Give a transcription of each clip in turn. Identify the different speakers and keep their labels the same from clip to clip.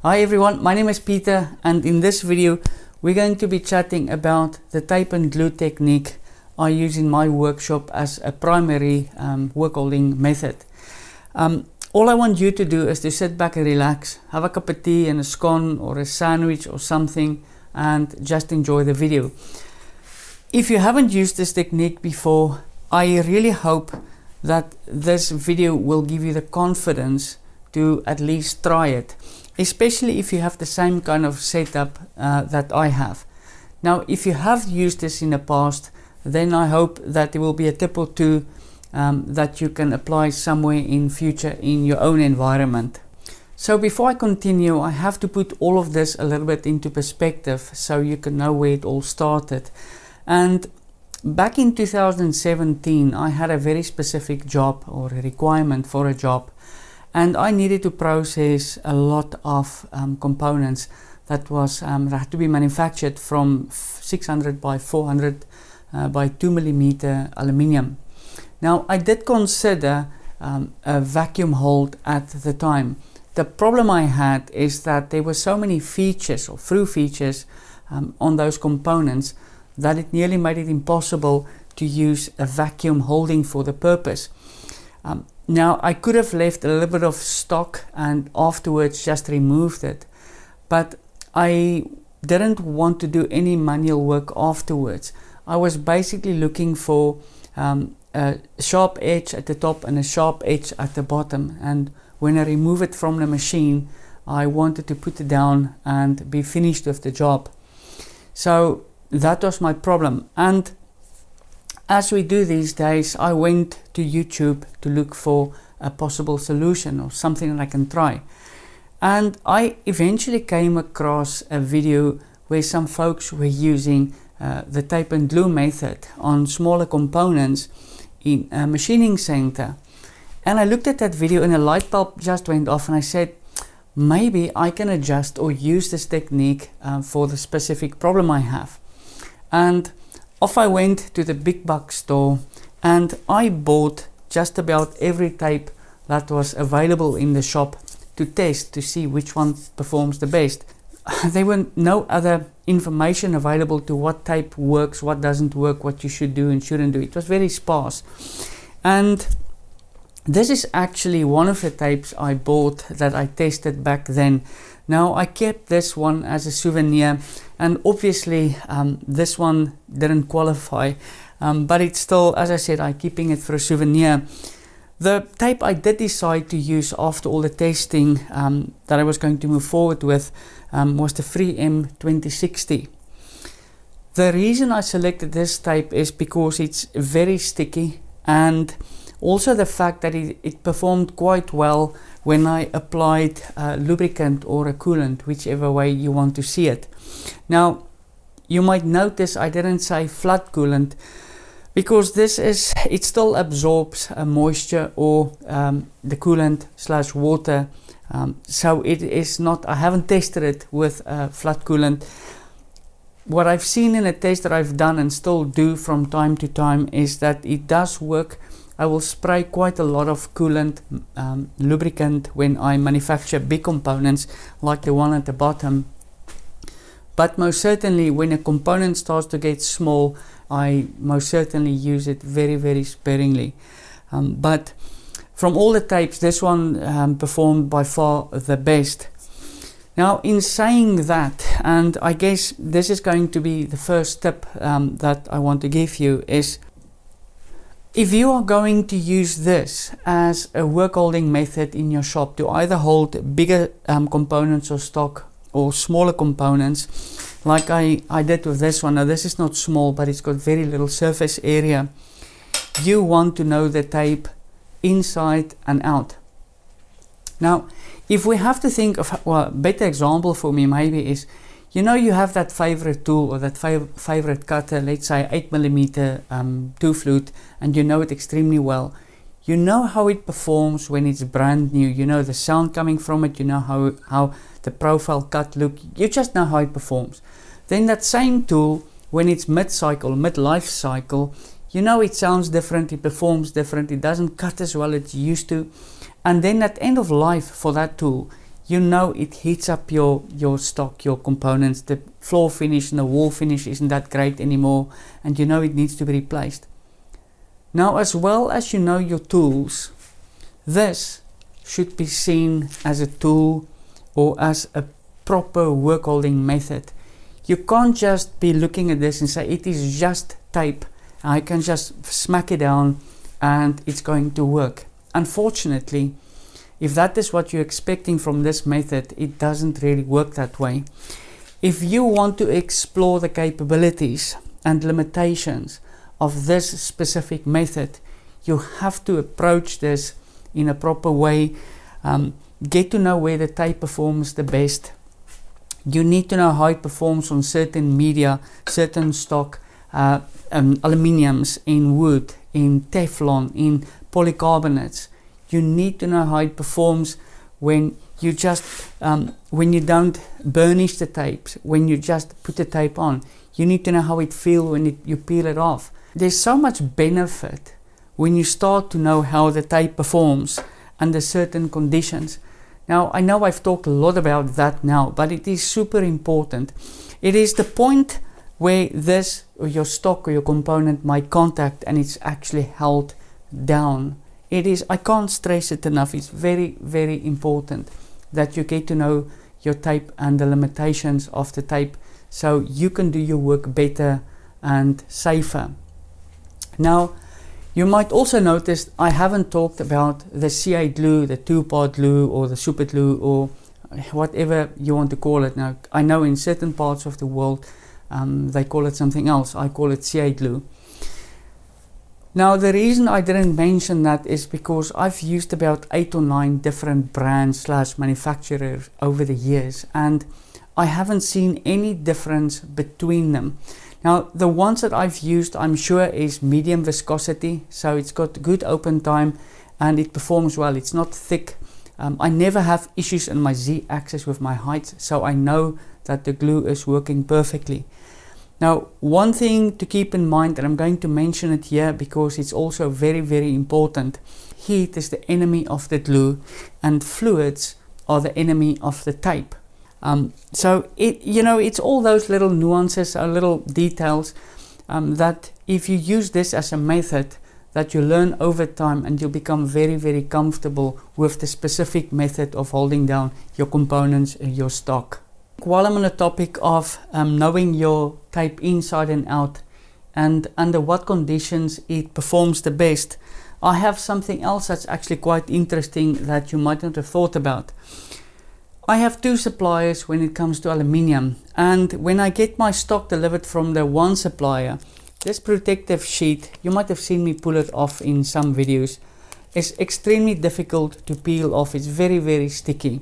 Speaker 1: Hi everyone, my name is Peter, and in this video we're going to be chatting about the tape and glue technique I use in my workshop as a primary work holding method. All I want you to do is to sit back and relax, have a cup of tea and a scone or a sandwich or something, and just enjoy the video. If you haven't used this technique before, I really hope that this video will give you the confidence to at least try it, especially if you have the same kind of setup that I have. Now, if you have used this in the past, then I hope that there will be a tip or two that you can apply somewhere in future in your own environment. So before I continue, I have to put all of this a little bit into perspective so you can know where it all started. And back in 2017, I had a very specific job or a requirement for a job, and I needed to process a lot of components that had to be manufactured from 600 by 400 by 2 millimeter aluminium. Now, I did consider a vacuum hold at the time. The problem I had is that there were so many features or through features on those components that it nearly made it impossible to use a vacuum holding for the purpose. Now, I could have left a little bit of stock and afterwards just removed it, but I didn't want to do any manual work afterwards. I was basically looking for a sharp edge at the top and a sharp edge at the bottom, and when I remove it from the machine, I wanted to put it down and be finished with the job. So that was my problem, and as we do these days, I went to YouTube to look for a possible solution or something that I can try. And I eventually came across a video where some folks were using the tape and glue method on smaller components in a machining center. And I looked at that video and a light bulb just went off, and I said, maybe I can adjust or use this technique for the specific problem I have. And off I went to the big box store, and I bought just about every tape that was available in the shop to test to see which one performs the best. There were no other information available to what tape works, what doesn't work, what you should do and shouldn't do. It was very sparse. And this is actually one of the tapes I bought that I tested back then. Now, I kept this one as a souvenir, and obviously this one didn't qualify, but it's still, as I said, I'm keeping it for a souvenir. The tape I did decide to use after all the testing that I was going to move forward with was the 3M 2060. The reason I selected this tape is because it's very sticky, and also the fact that it performed quite well when I applied lubricant or a coolant, whichever way you want to see it. Now, you might notice I didn't say flood coolant, because it still absorbs moisture or the coolant / water. So it is not, I haven't tested it with flood coolant. What I've seen in a test that I've done and still do from time to time is that it does work. I will spray quite a lot of coolant, lubricant when I manufacture big components like the one at the bottom. But most certainly when a component starts to get small, I most certainly use it very, very sparingly. But from all the tapes, this one performed by far the best. Now, in saying that, and I guess this is going to be the first tip that I want to give you, is if you are going to use this as a work holding method in your shop to either hold bigger components or stock or smaller components, like I did with this one. Now, this is not small, but it's got very little surface area. You want to know the tape inside and out. Now, if we have to think of, well, a better example for me maybe is, you know, you have that favorite tool or that favorite cutter, let's say 8 millimeter two flute, and you know it extremely well. You know how it performs when it's brand new. You know the sound coming from it. You know how the profile cut look. You just know how it performs. Then that same tool, when it's mid-cycle, mid-life cycle, you know it sounds different, it performs different, it doesn't cut as well as it used to. And then at end of life for that tool, you know it heats up your stock, your components. The floor finish and the wall finish isn't that great anymore, and you know it needs to be replaced. Now, as well as you know your tools, this should be seen as a tool or as a proper work holding method. You can't just be looking at this and say it is just tape, I can just smack it down and it's going to work. Unfortunately, if that is what you're expecting from this method, it doesn't really work that way. If you want to explore the capabilities and limitations of this specific method, you have to approach this in a proper way. Get to know where the tape performs the best. You need to know how it performs on certain media, certain stock, aluminiums, in wood, in Teflon, in polycarbonates. You need to know how it performs when you just when you don't burnish the tapes, when you just put the tape on. You need to know how it feels when you peel it off. There's so much benefit when you start to know how the tape performs under certain conditions. Now, I know I've talked a lot about that now, but it is super important. It is the point where this or your stock or your component might contact and it's actually held down. It is, I can't stress it enough, it's very, very important that you get to know your tape and the limitations of the tape so you can do your work better and safer. Now, you might also notice I haven't talked about the CA glue, the two-part glue or the super glue or whatever you want to call it. Now, I know in certain parts of the world they call it something else. I call it CA glue. Now, the reason I didn't mention that is because I've used about 8 or 9 different brands / manufacturers over the years, and I haven't seen any difference between them. Now, the ones that I've used, I'm sure, is medium viscosity, so it's got good open time and it performs well. It's not thick. I never have issues on my Z-axis with my height, so I know that the glue is working perfectly. Now, one thing to keep in mind, and I'm going to mention it here because it's also very, very important. Heat is the enemy of the glue and fluids are the enemy of the tape. So it's all those little nuances, little details that if you use this as a method that you learn over time, and you'll become very, very comfortable with the specific method of holding down your components in your stock. While I'm on the topic of knowing your tape inside and out and under what conditions it performs the best, I have something else that's actually quite interesting that you might not have thought about. I have 2 suppliers when it comes to aluminium, and when I get my stock delivered from the one supplier, this protective sheet, you might have seen me pull it off in some videos, is extremely difficult to peel off. It's very, very sticky.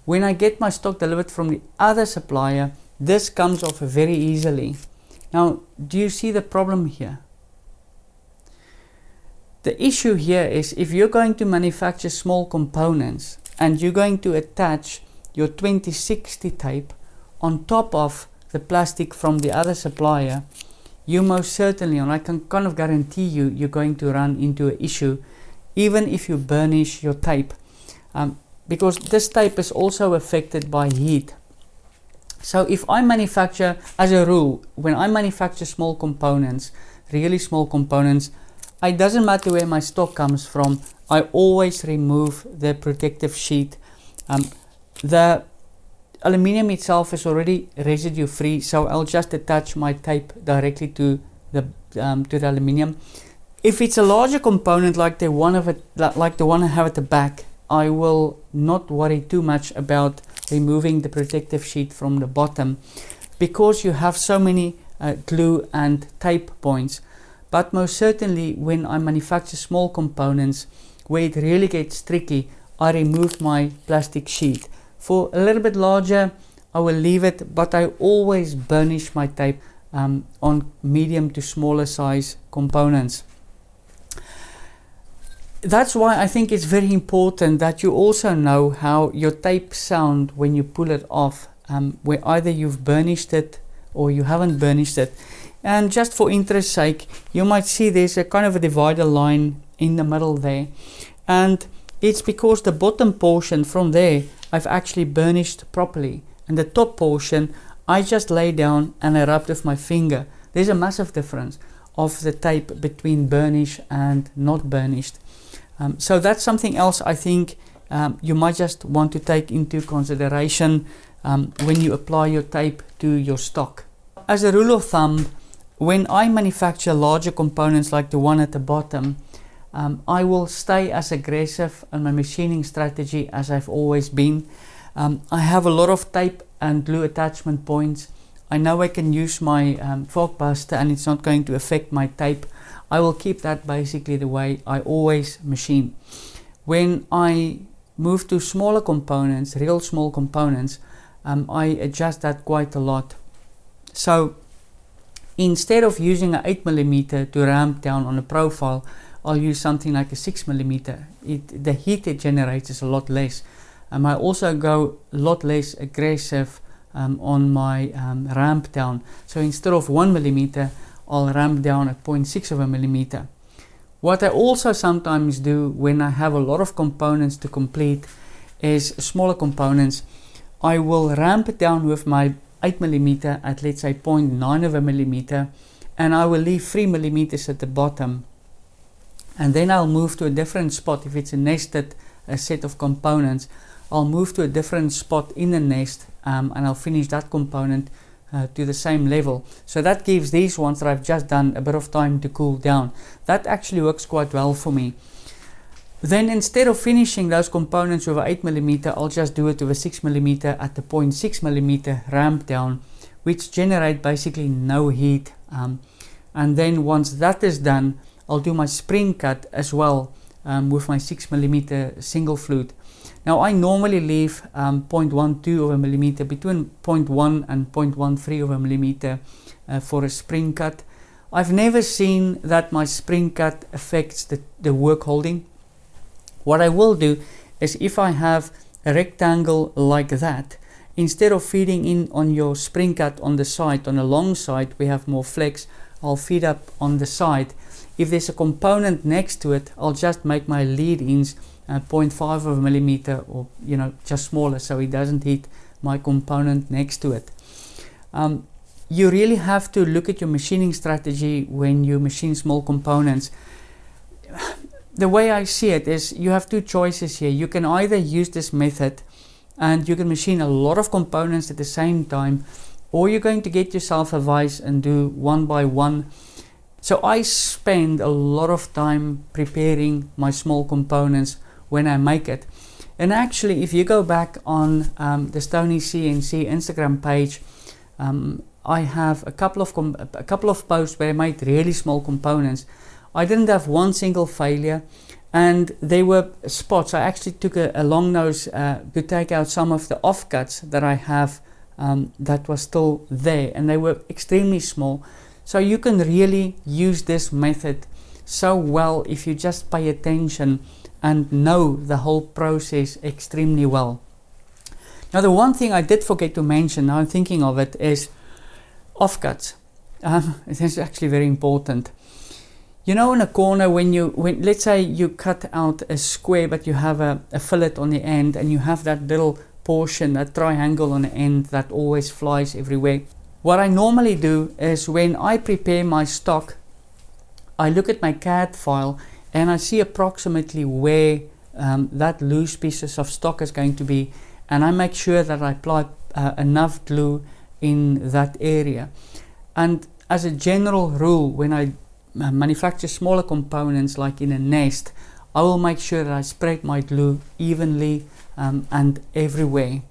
Speaker 1: When I get my stock delivered from the other supplier, this comes off very easily. Now, do you see the problem here? The issue here is if you're going to manufacture small components and you're going to attach your 2060 tape on top of the plastic from the other supplier, you most certainly, and I can kind of guarantee you, you're going to run into an issue even if you burnish your tape, because this tape is also affected by heat. So if I manufacture, as a rule, when I manufacture small components, really small components, it doesn't matter where my stock comes from, I always remove the protective sheet. The aluminium itself is already residue free, so I'll just attach my tape directly to the aluminium. If it's a larger component like the one I have at the back, I will not worry too much about removing the protective sheet from the bottom because you have so many glue and tape points. But most certainly when I manufacture small components where it really gets tricky, I remove my plastic sheet. For a little bit larger, I will leave it, but I always burnish my tape on medium to smaller size components. That's why I think it's very important that you also know how your tape sound when you pull it off, where either you've burnished it or you haven't burnished it. And just for interest's sake, you might see there's a kind of a divider line in the middle there, and it's because the bottom portion from there I've actually burnished properly, and the top portion I just lay down and I rubbed with my finger. There's a massive difference of the tape between burnished and not burnished. So that's something else I think you might just want to take into consideration when you apply your tape to your stock. As a rule of thumb, when I manufacture larger components like the one at the bottom, I will stay as aggressive on my machining strategy as I've always been. I have a lot of tape and glue attachment points. I know I can use my fork buster and it's not going to affect my tape. I will keep that basically the way I always machine. When I move to smaller components, real small components, I adjust that quite a lot. So instead of using an 8mm to ramp down on a profile, I'll use something like a 6mm. The heat it generates is a lot less. I also go a lot less aggressive on my ramp down. So instead of 1mm, I'll ramp down at 0.6 What I also sometimes do when I have a lot of components to complete is smaller components. I will ramp it down with my 8mm at, let's say, 0.9 and I will leave 3mm at the bottom, and then I'll move to a different spot. If it's a nested set of components, I'll move to a different spot in the nest and I'll finish that component to the same level. So that gives these ones that I've just done a bit of time to cool down. That actually works quite well for me. Then instead of finishing those components with 8mm, I'll just do it with a 6mm at the 0.6mm ramp down, which generate basically no heat. And then once that is done, I'll do my spring cut as well with my 6mm single flute. Now I normally leave 0.12 between 0.1 and 0.13 for a spring cut. I've never seen that my spring cut affects the work holding. What I will do is, if I have a rectangle like that, instead of feeding in on your spring cut on the side, on the long side we have more flex, I'll feed up on the side. If there's a component next to it, I'll just make my lead ins 0.5 or just smaller, so it doesn't hit my component next to it. You really have to look at your machining strategy when you machine small components. The way I see it is, you have two choices here. You can either use this method and you can machine a lot of components at the same time, or you're going to get yourself a vise and do one by one. So I spend a lot of time preparing my small components when I make it. And actually, if you go back on the Stony CNC Instagram page, I have a couple of posts where I made really small components. I didn't have one single failure, and there were spots. I actually took a long nose to take out some of the offcuts that I have that was still there, and they were extremely small. So you can really use this method so well if you just pay attention and know the whole process extremely well. Now, the one thing I did forget to mention, now I'm thinking of it, is offcuts. It is actually very important. You know, in a corner, when let's say you cut out a square but you have a fillet on the end, and you have that little portion, that triangle on the end that always flies everywhere. What I normally do is, when I prepare my stock, I look at my CAD file and I see approximately where that loose pieces of stock is going to be, and I make sure that I apply enough glue in that area. And as a general rule, when I manufacture smaller components like in a nest, I will make sure that I spread my glue evenly and everywhere.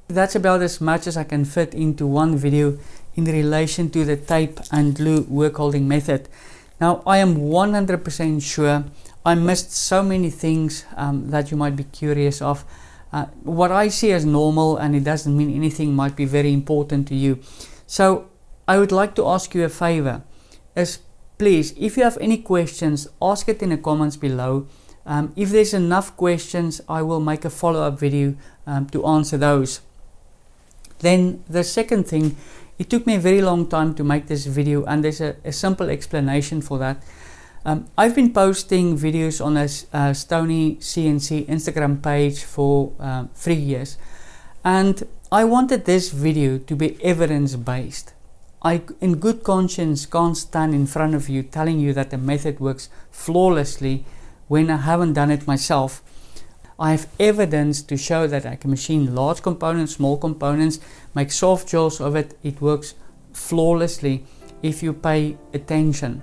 Speaker 1: That's about as much as I can fit into one video in relation to the tape and glue work holding method. Now, I am 100% sure I missed so many things that you might be curious of. What I see as normal, and it doesn't mean anything, might be very important to you. So I would like to ask you a favor, is please, if you have any questions, ask it in the comments below. If there's enough questions, I will make a follow-up video to answer those. Then the second thing, it took me a very long time to make this video, and there's a simple explanation for that. I've been posting videos on a Stony CNC Instagram page for 3 years, and I wanted this video to be evidence-based. I, in good conscience, can't stand in front of you telling you that the method works flawlessly when I haven't done it myself. I have evidence to show that I can machine large components, small components, make soft jaws of it. It works flawlessly if you pay attention.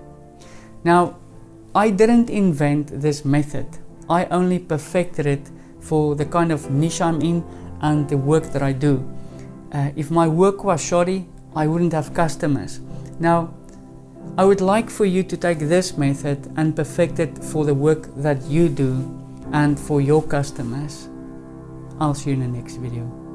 Speaker 1: Now, I didn't invent this method. I only perfected it for the kind of niche I'm in and the work that I do. If my work was shoddy, I wouldn't have customers. Now, I would like for you to take this method and perfect it for the work that you do and for your customers. I'll see you in the next video.